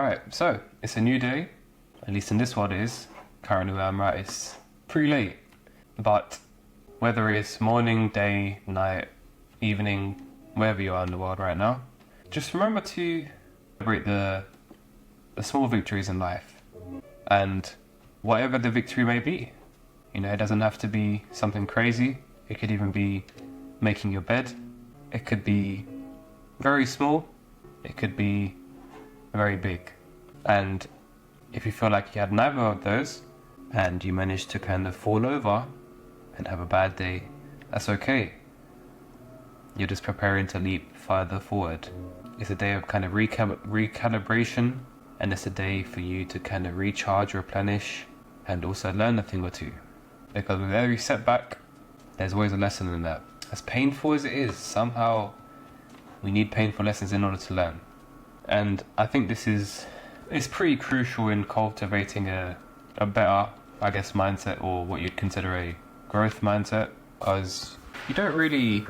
Right, so it's a new day, at least in this world it is. Currently where I'm at, it's pretty late, but whether it's morning, day, night, evening, wherever you are in the world right now, just remember to celebrate the small victories in life, and whatever the victory may be. You know, it doesn't have to be something crazy. It could even be making your bed. It could be very small. It could be very big. And if you feel like you had neither of those and you managed to kind of fall over and have a bad day, that's okay. You're just preparing to leap further forward. It's a day of kind of recalibration, and it's a day for you to kind of recharge, replenish, and also learn a thing or two. Because with every setback, there's always a lesson in that. As painful as it is, somehow we need painful lessons in order to learn. And I think it's pretty crucial in cultivating a better, I guess, mindset, or what you'd consider a growth mindset, because you don't really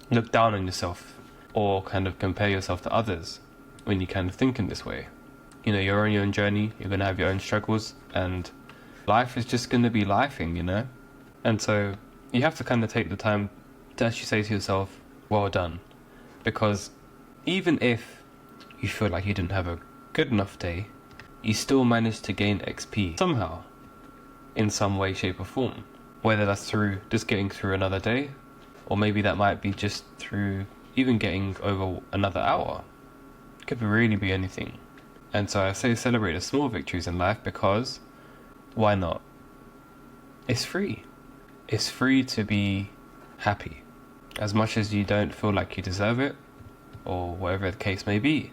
look down on yourself or kind of compare yourself to others when you kind of think in this way. You know, you're on your own journey, you're going to have your own struggles, and life is just going to be lifing, you know? And so you have to kind of take the time to actually say to yourself, well done. Because even if you feel like you didn't have a good enough day, you still managed to gain XP somehow, in some way, shape or form. Whether that's through just getting through another day, or maybe that might be just through even getting over another hour. It could really be anything. And so I say celebrate the small victories in life, because why not? It's free. It's free to be happy. As much as you don't feel like you deserve it, or whatever the case may be.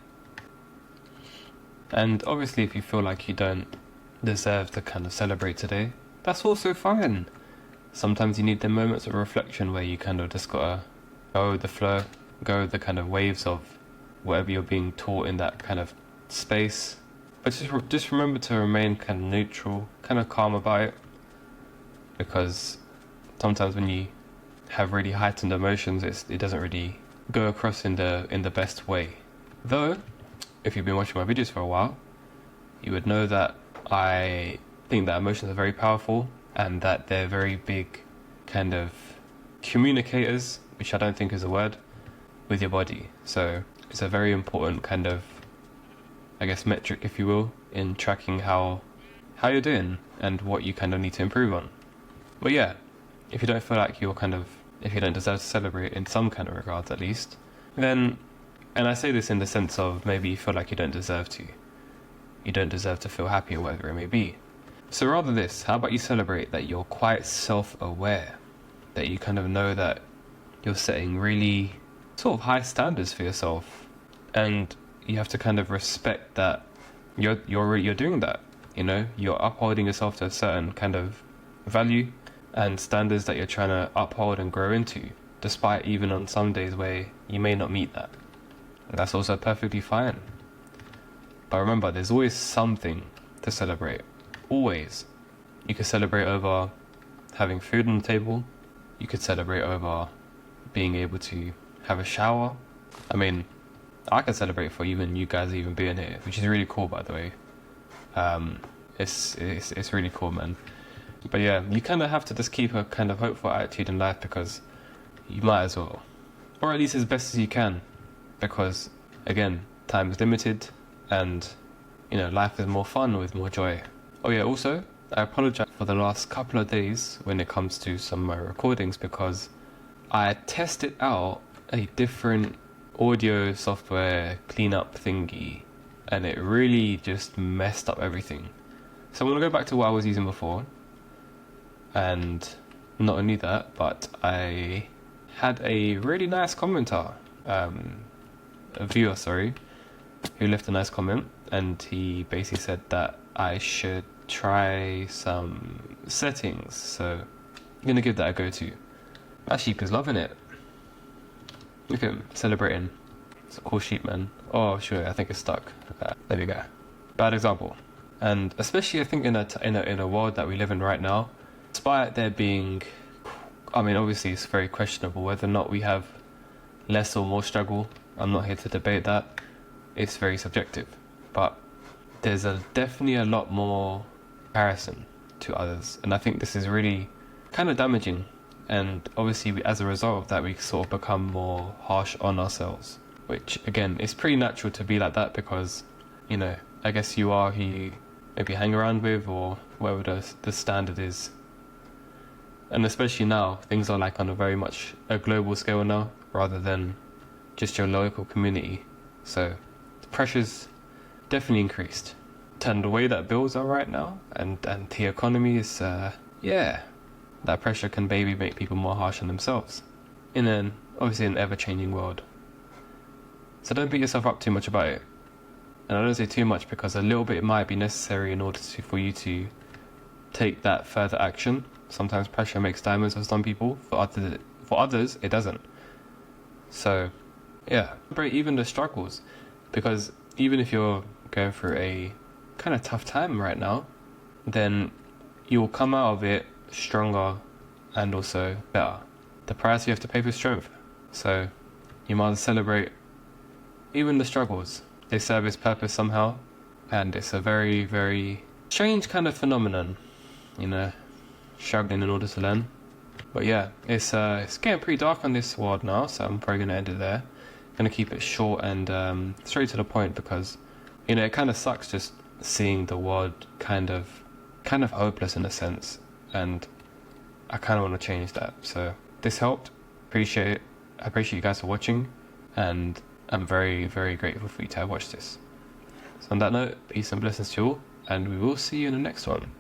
And obviously if you feel like you don't deserve to kind of celebrate today, that's also fine. Sometimes you need the moments of reflection where you kind of just gotta go with the flow, go with the kind of waves of whatever you're being taught in that kind of space. But just remember to remain kind of neutral, kind of calm about it, because sometimes when you have really heightened emotions, it doesn't really go across in the best way. Though, if you've been watching my videos for a while, you would know that I think that emotions are very powerful, and that they're very big kind of communicators, which I don't think is a word, with your body. So it's a very important kind of, I guess, metric, if you will, in tracking how you're doing and what you kind of need to improve on. But yeah, if you don't feel like if you don't deserve to celebrate in some kind of regards at least, then, and I say this in the sense of maybe you feel like you don't deserve to feel happy or whatever it may be. So rather this, how about you celebrate that you're quite self-aware, that you kind of know that you're setting really sort of high standards for yourself, and you have to kind of respect that you're doing that. You know, you're upholding yourself to a certain kind of value and standards that you're trying to uphold and grow into, despite even on some days where you may not meet that. And that's also perfectly fine. But remember, there's always something to celebrate. Always. You could celebrate over having food on the table. You could celebrate over being able to have a shower. I mean, I can celebrate for even you guys even being here, which is really cool, by the way. It's really cool, man. But yeah, you kind of have to just keep a kind of hopeful attitude in life, because you might as well. Or at least as best as you can. Because, again, time is limited, and, you know, life is more fun with more joy. Oh yeah, also, I apologize for the last couple of days when it comes to some of my recordings, because I tested out a different audio software cleanup thingy, and it really just messed up everything. So I'm going to go back to what I was using before. And not only that, but I had a really nice commenter, a viewer, sorry, who left a nice comment, and he basically said that I should try some settings, so I'm going to give that a go too. That sheep is loving it. Look at him, celebrating. It's a cool sheep, man. Oh, sure, I think it's stuck. Okay, there we go. Bad example. And especially I think in a world that we live in right now, despite there being, I mean, obviously it's very questionable whether or not we have less or more struggle. I'm not here to debate that. It's very subjective. But there's definitely a lot more comparison to others, and I think this is really kind of damaging. And obviously, as a result of that, we sort of become more harsh on ourselves, which again is pretty natural to be like that because, you know, I guess you are who you maybe hang around with or whatever the standard is. And especially now, things are like on a very much a global scale now, rather than just your local community. So the pressure's definitely increased. And the way that bills are right now, and the economy is, that pressure can maybe make people more harsh on themselves in obviously an ever-changing world. So don't beat yourself up too much about it. And I don't say too much because a little bit might be necessary in order for you to take that further action. Sometimes pressure makes diamonds for some people, for others it doesn't. So yeah, celebrate even the struggles, because even if you're going through a kind of tough time right now, then you'll come out of it stronger and also better. The price you have to pay for strength. So you might celebrate even the struggles. They serve its purpose somehow, and it's a very, very strange kind of phenomenon, you know, struggling in order to learn. But yeah, it's getting pretty dark on this world now, so I'm probably gonna end it there. Gonna keep it short and straight to the point because, you know, it kind of sucks just seeing the world kind of hopeless in a sense, and I kind of want to change that. So this helped. Appreciate it. I appreciate you guys for watching, and I'm very, very grateful for you to have watched this. So on that note, peace and blessings to you all, and we will see you in the next one.